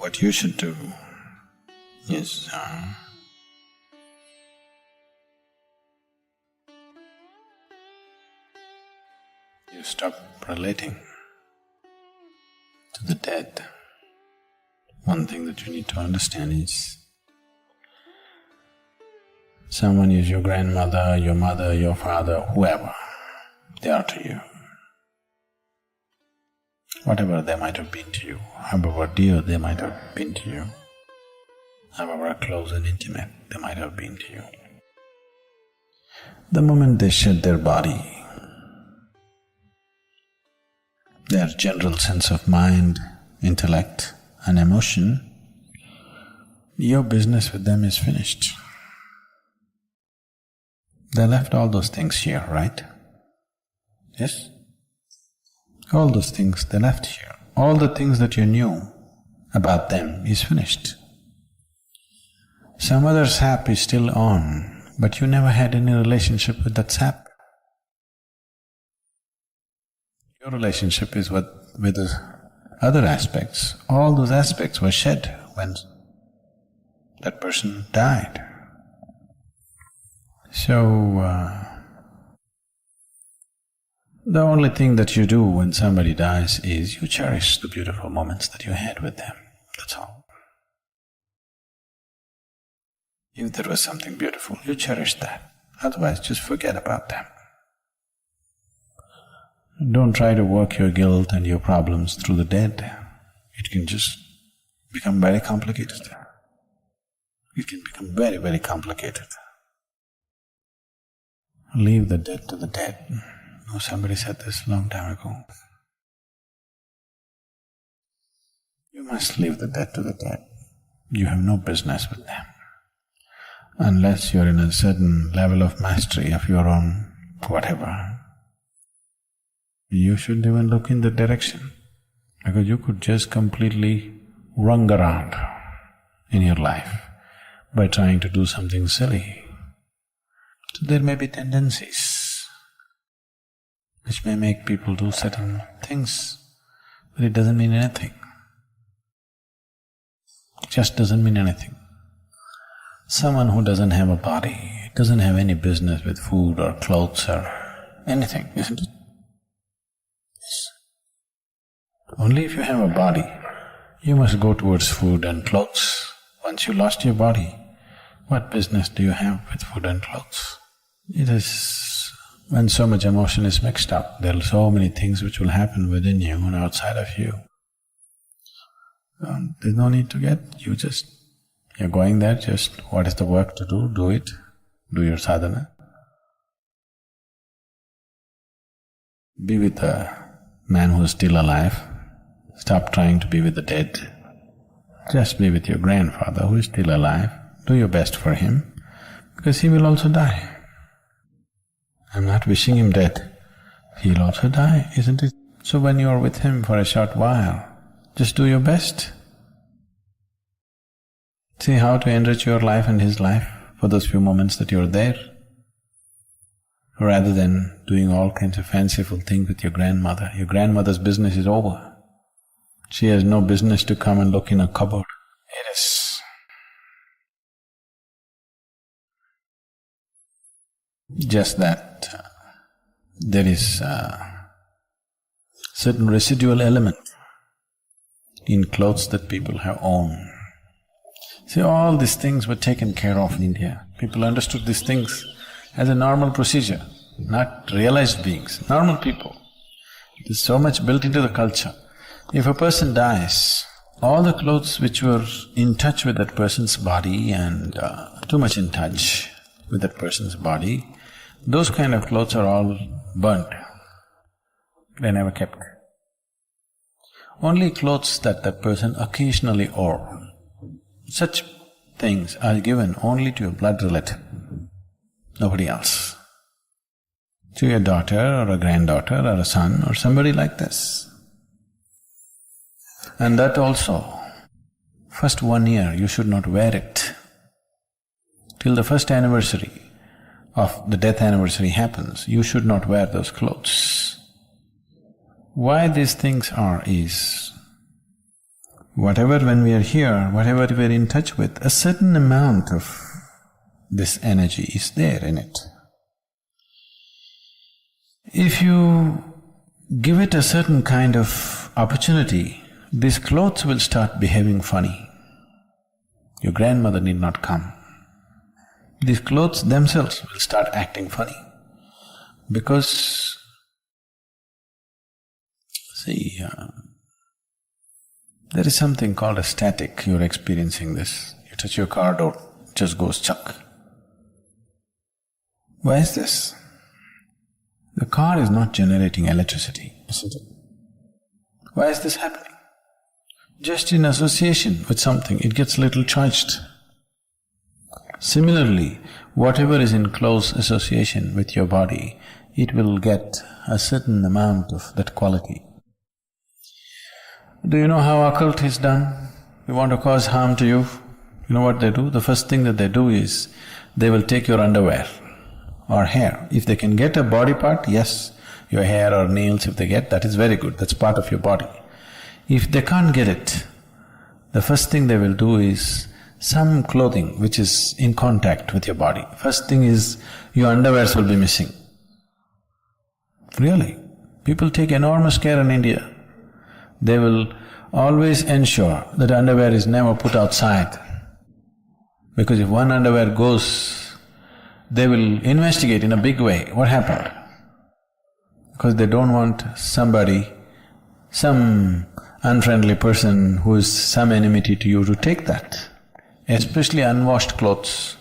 what you should do is you stop relating to the dead. One thing that you need to understand is someone is your grandmother, your mother, your father, whoever they are to you. Whatever they might have been to you, however dear they might have been to you, however close and intimate they might have been to you. The moment they shed their body, their general sense of mind, intellect and emotion, your business with them is finished. They left all those things here, right? Yes? All those things they left here. All the things that you knew about them is finished. Some other sap is still on, but you never had any relationship with that sap. Your relationship is with the other aspects. All those aspects were shed when that person died. So, the only thing that you do when somebody dies is you cherish the beautiful moments that you had with them, that's all. If there was something beautiful, you cherish that, otherwise just forget about them. Don't try to work your guilt and your problems through the dead. It can just become very complicated. It can become very, very complicated. Leave the dead to the dead. Oh, somebody said this a long time ago. You must leave the dead to the dead. You have no business with them. Unless you're in a certain level of mastery of your own whatever, you shouldn't even look in that direction, because you could just completely run around in your life by trying to do something silly. So there may be tendencies which may make people do certain things, but it doesn't mean anything. It just doesn't mean anything. Someone who doesn't have a body doesn't have any business with food or clothes or anything, isn't it? Yes. Only if you have a body, you must go towards food and clothes. Once you lost your body, what business do you have with food and clothes? It is… when so much emotion is mixed up, there are so many things which will happen within you and outside of you. There's no need to you're going there, just what is the work to do it, do your sadhana. Be with the man who is still alive, stop trying to be with the dead. Just be with your grandfather who is still alive, do your best for him, because he will also die. I'm not wishing him death, he'll also die, isn't it? So when you are with him for a short while, just do your best. See how to enrich your life and his life for those few moments that you're there, rather than doing all kinds of fanciful things with your grandmother. Your grandmother's business is over. She has no business to come and look in a cupboard. It is… just that there is a certain residual element in clothes that people have owned. See, all these things were taken care of in India. People understood these things as a normal procedure, not realized beings, normal people. There's so much built into the culture. If a person dies, all the clothes which were in touch with that person's body and too much in touch with that person's body, those kind of clothes are all burnt. They're never kept. Only clothes that person occasionally wore, such things are given only to your blood relative, nobody else. To your daughter or a granddaughter or a son or somebody like this. And that also, first 1 year you should not wear it. Till the first anniversary of the death anniversary happens, you should not wear those clothes. Why these things are is, Whatever, when we are here, whatever we are in touch with, a certain amount of this energy is there in it. If you give it a certain kind of opportunity, these clothes will start behaving funny. Your grandmother need not come. These clothes themselves will start acting funny. Because, see, there is something called a static, you're experiencing this. You touch your car door, it just goes chuck. Why is this? The car is not generating electricity, isn't it? Why is this happening? Just in association with something, it gets little charged. Similarly, whatever is in close association with your body, it will get a certain amount of that quality. Do you know how occult is done? You want to cause harm to you, you know what they do? The first thing that they do is, they will take your underwear or hair. If they can get a body part, yes, your hair or nails if they get, that is very good, that's part of your body. If they can't get it, the first thing they will do is some clothing which is in contact with your body. First thing is, your underwears will be missing. Really, people take enormous care in India. They will always ensure that underwear is never put outside. Because if one underwear goes, they will investigate in a big way, what happened? Because they don't want somebody, some unfriendly person who is some enmity to you to take that. Especially unwashed clothes,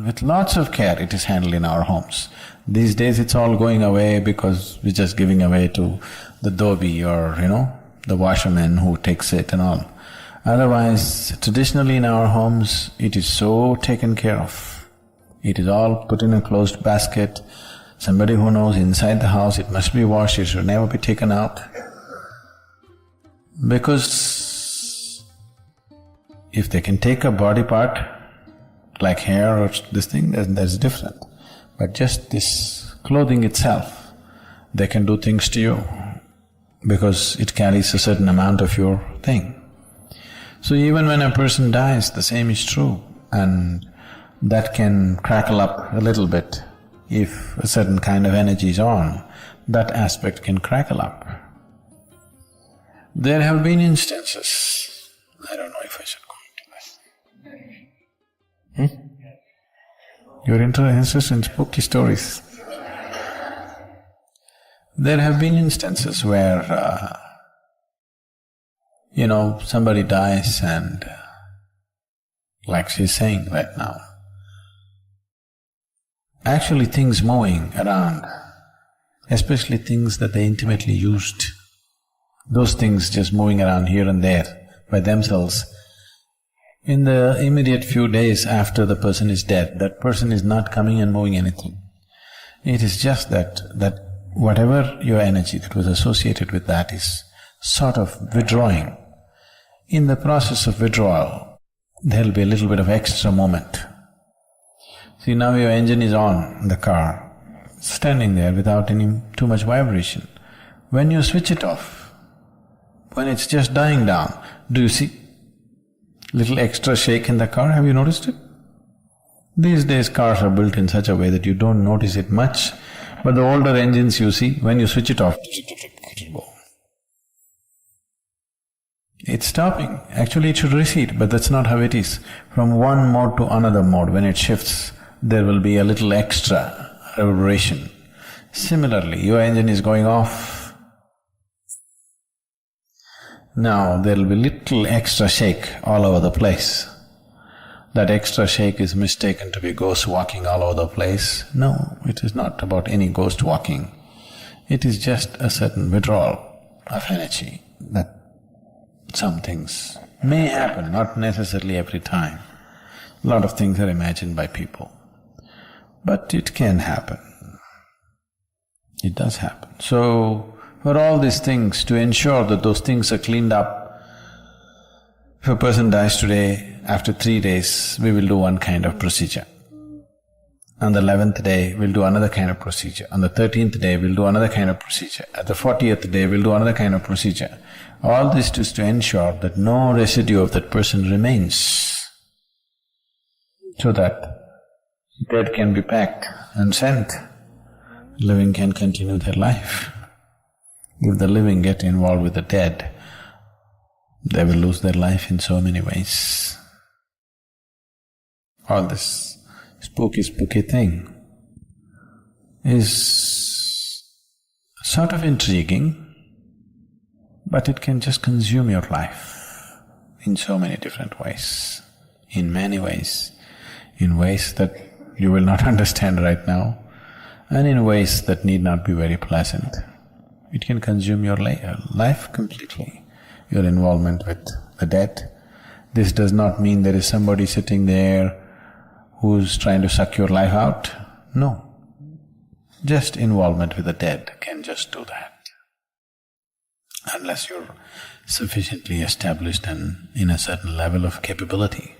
with lots of care it is handled in our homes. These days it's all going away because we're just giving away to the dhobi or, the washerman who takes it and all. Otherwise, traditionally in our homes, it is so taken care of. It is all put in a closed basket. Somebody who knows inside the house it must be washed, it should never be taken out. Because if they can take a body part, like hair or this thing, then that's different. But just this clothing itself, they can do things to you because it carries a certain amount of your thing. So even when a person dies, the same is true, and that can crackle up a little bit. If a certain kind of energy is on, that aspect can crackle up. There have been instances, I don't know if I should go into this. You're interested in spooky stories. There have been instances where, somebody dies and, like she's saying right now, actually things moving around, especially things that they intimately used, those things just moving around here and there by themselves, in the immediate few days after the person is dead, that person is not coming and moving anything. It is just that whatever your energy that was associated with that is sort of withdrawing. In the process of withdrawal, there'll be a little bit of extra moment. See, now your engine is on in the car, standing there without any too much vibration. When you switch it off, when it's just dying down, do you see little extra shake in the car? Have you noticed it? These days cars are built in such a way that you don't notice it much, but the older engines you see, when you switch it off, it's stopping. Actually it should recede, but that's not how it is. From one mode to another mode, when it shifts, there will be a little extra reverberation. Similarly, your engine is going off. Now there'll be little extra shake all over the place. That extra shake is mistaken to be ghost walking all over the place. No, it is not about any ghost walking. It is just a certain withdrawal of energy that some things may happen, not necessarily every time. A lot of things are imagined by people, but it can happen. It does happen. So, for all these things, to ensure that those things are cleaned up, if a person dies today, after 3 days, we will do one kind of procedure. On the 11th day, we'll do another kind of procedure. On the 13th day, we'll do another kind of procedure. At the 40th day, we'll do another kind of procedure. All this is to ensure that no residue of that person remains, so that dead can be packed and sent, living can continue their life. If the living get involved with the dead, they will lose their life in so many ways. All this spooky thing is sort of intriguing, but it can just consume your life in so many different ways, in many ways, in ways that you will not understand right now, and in ways that need not be very pleasant. It can consume your life completely, your involvement with the dead. This does not mean there is somebody sitting there who's trying to suck your life out. No. Just involvement with the dead can just do that. Unless you're sufficiently established and in a certain level of capability,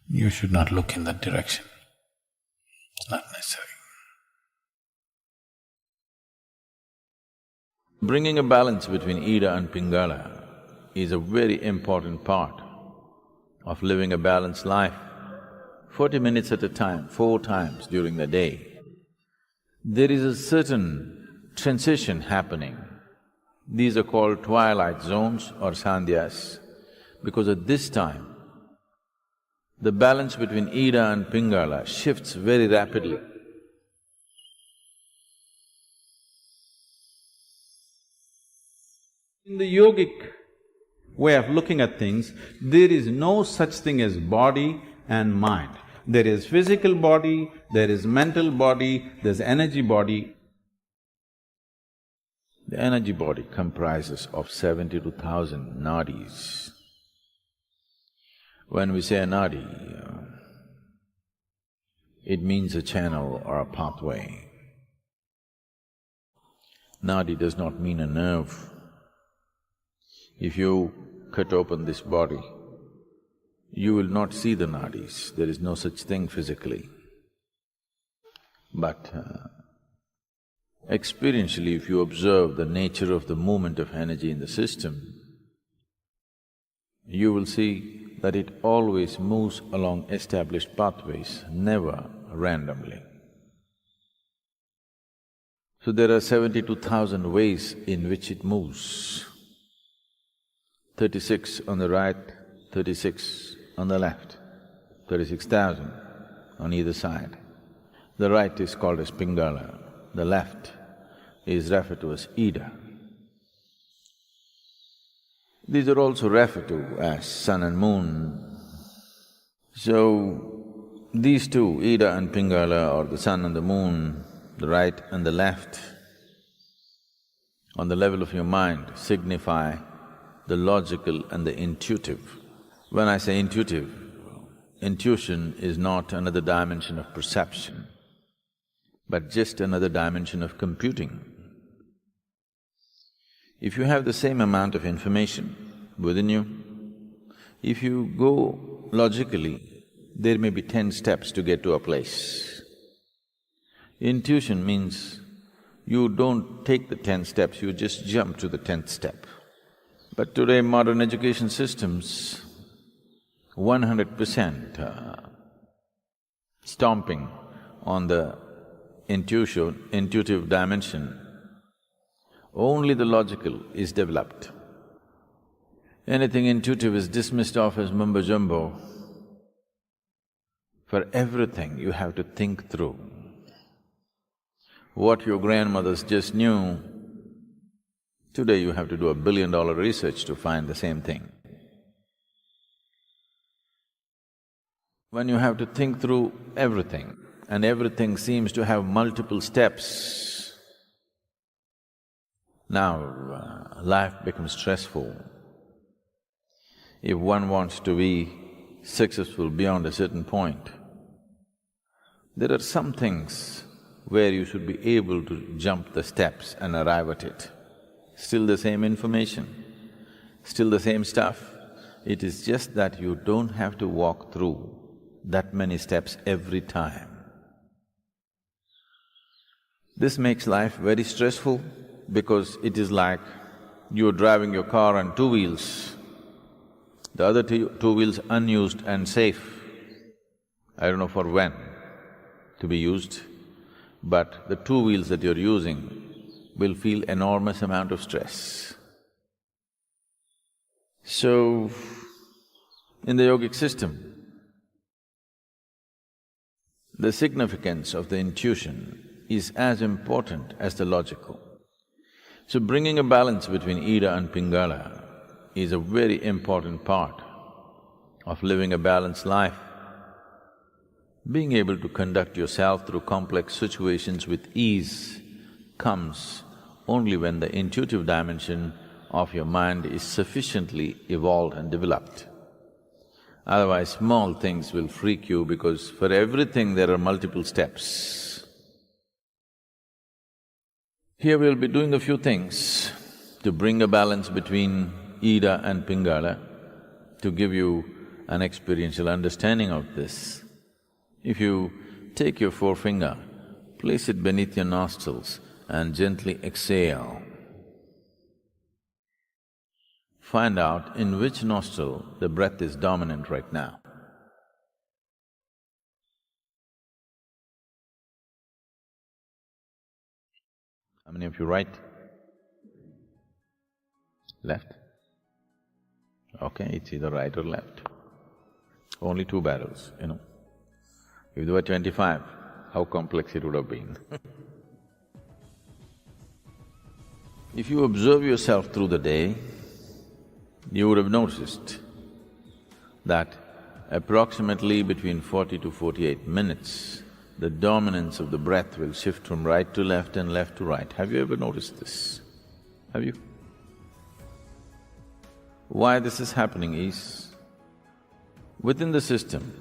you should not look in that direction. It's not necessary. Bringing a balance between Ida and Pingala is a very important part of living a balanced life. 40 minutes at a time, 4 times during the day, there is a certain transition happening. These are called twilight zones or sandhyas, because at this time, the balance between Ida and Pingala shifts very rapidly. In the yogic way of looking at things, there is no such thing as body and mind. There is physical body, there is mental body, there's energy body. The energy body comprises of 72,000 nadis. When we say a nadi, it means a channel or a pathway. Nadi does not mean a nerve. If you cut open this body, you will not see the nadis, there is no such thing physically. But experientially, if you observe the nature of the movement of energy in the system, you will see that it always moves along established pathways, never randomly. So there are 72,000 ways in which it moves. 36 on the right, 36 on the left, 36,000 on either side. The right is called as Pingala, the left is referred to as Ida. These are also referred to as sun and moon. So, these two, Ida and Pingala, or the sun and the moon, the right and the left, on the level of your mind, signify the logical and the intuitive. When I say intuitive, intuition is not another dimension of perception, but just another dimension of computing. If you have the same amount of information within you, if you go logically, there may be 10 steps to get to a place. Intuition means you don't take the 10 steps, you just jump to the 10th step. But today modern education systems, 100% stomping on the intuitive dimension, only the logical is developed. Anything intuitive is dismissed off as mumbo-jumbo. For everything you have to think through. What your grandmothers just knew, today you have to do $1 billion research to find the same thing. When you have to think through everything, and everything seems to have multiple steps, now life becomes stressful. If one wants to be successful beyond a certain point, there are some things where you should be able to jump the steps and arrive at it. Still the same information, still the same stuff. It is just that you don't have to walk through that many steps every time. This makes life very stressful because it is like you're driving your car on two wheels, the other two wheels unused and safe. I don't know for when to be used, but the two wheels that you're using will feel enormous amount of stress. So, in the yogic system, the significance of the intuition is as important as the logical. So bringing a balance between Ida and Pingala is a very important part of living a balanced life. Being able to conduct yourself through complex situations with ease comes only when the intuitive dimension of your mind is sufficiently evolved and developed. Otherwise, small things will freak you because for everything there are multiple steps. Here we'll be doing a few things to bring a balance between Ida and Pingala, to give you an experiential understanding of this. If you take your forefinger, place it beneath your nostrils and gently exhale. Find out in which nostril the breath is dominant right now. How many of you right? Left? Okay, it's either right or left. Only two barrels, you know. If there were 25, how complex it would have been. If you observe yourself through the day, you would have noticed that approximately between 40 to 48 minutes, the dominance of the breath will shift from right to left and left to right. Have you ever noticed this? Have you? Why this is happening is, within the system,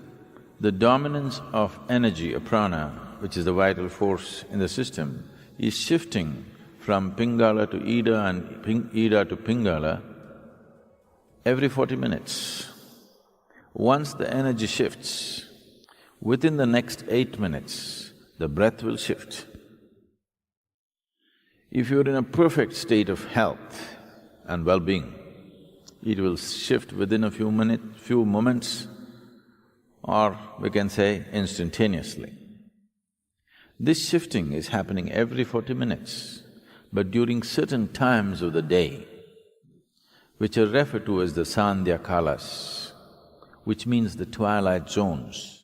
the dominance of energy, prana, which is the vital force in the system, is shifting from Pingala to Ida and Ida to Pingala every 40 minutes. Once the energy shifts, within the next 8 minutes, the breath will shift. If you're in a perfect state of health and well-being, it will shift within a few moments, or we can say instantaneously. This shifting is happening every 40 minutes, but during certain times of the day, which are referred to as the Sandhya Kalas, which means the twilight zones.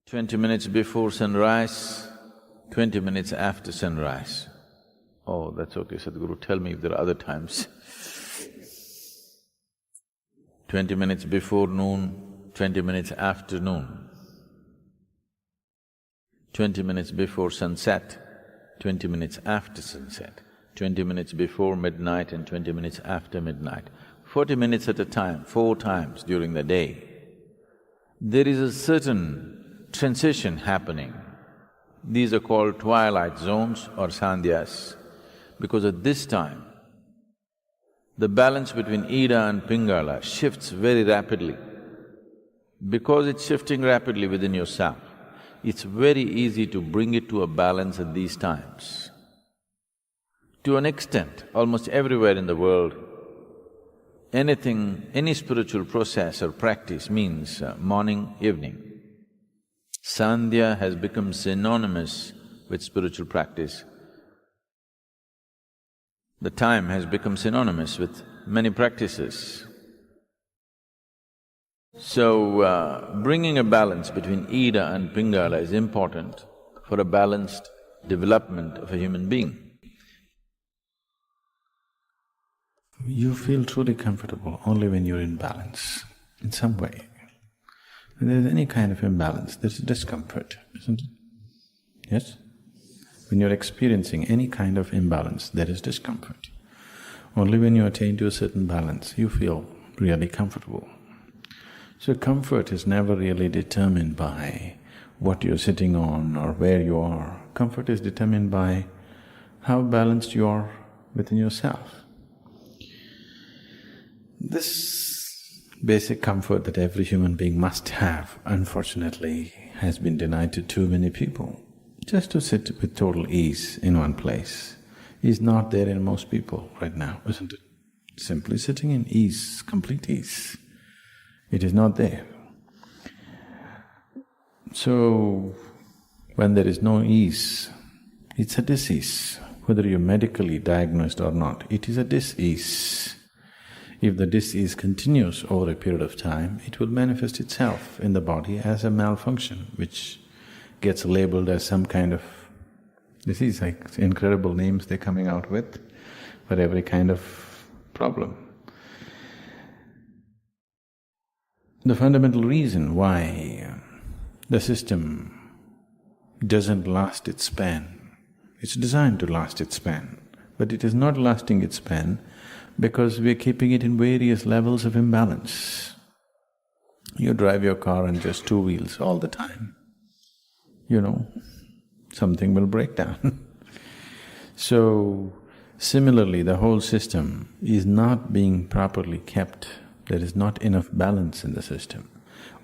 20 minutes before sunrise, 20 minutes after sunrise. Oh, that's okay, Sadhguru, tell me if there are other times. 20 minutes before noon, 20 minutes after noon. 20 minutes before sunset, 20 minutes after sunset, 20 minutes before midnight and 20 minutes after midnight. 40 minutes at a time, 4 times during the day. There is a certain transition happening. These are called twilight zones or sandhyas, because at this time, the balance between Ida and Pingala shifts very rapidly. Because it's shifting rapidly within yourself, it's very easy to bring it to a balance at these times. To an extent, almost everywhere in the world, any spiritual process or practice means morning, evening. Sandhya has become synonymous with spiritual practice. The time has become synonymous with many practices. So, bringing a balance between Ida and Pingala is important for a balanced development of a human being. You feel truly comfortable only when you're in balance, in some way. When there's any kind of imbalance, there's discomfort, isn't it? Yes? When you're experiencing any kind of imbalance, there is discomfort. Only when you attain to a certain balance, you feel really comfortable. So comfort is never really determined by what you're sitting on or where you are. Comfort is determined by how balanced you are within yourself. This basic comfort that every human being must have, unfortunately, has been denied to too many people. Just to sit with total ease in one place is not there in most people right now, isn't it? Simply sitting in ease, complete ease, it is not there. So, when there is no ease, it's a disease. Whether you're medically diagnosed or not, it is a disease. If the disease continues over a period of time, it will manifest itself in the body as a malfunction, which gets labeled as some kind of disease, like incredible names they're coming out with for every kind of problem. The fundamental reason why the system doesn't last its span, it's designed to last its span, but it is not lasting its span because we're keeping it in various levels of imbalance. You drive your car on just two wheels all the time, something will break down. So, similarly, the whole system is not being properly kept. There is not enough balance in the system.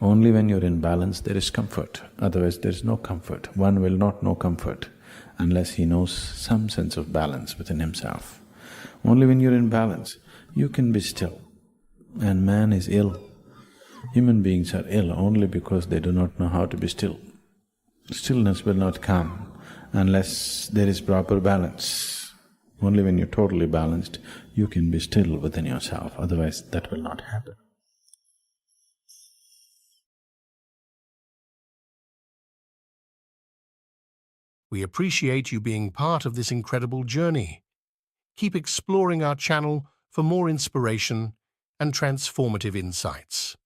Only when you're in balance there is comfort, otherwise there is no comfort. One will not know comfort unless he knows some sense of balance within himself. Only when you're in balance, you can be still. And man is ill. Human beings are ill only because they do not know how to be still. Stillness will not come unless there is proper balance. Only when you're totally balanced, you can be still within yourself, otherwise that will not happen. We appreciate you being part of this incredible journey. Keep exploring our channel for more inspiration and transformative insights.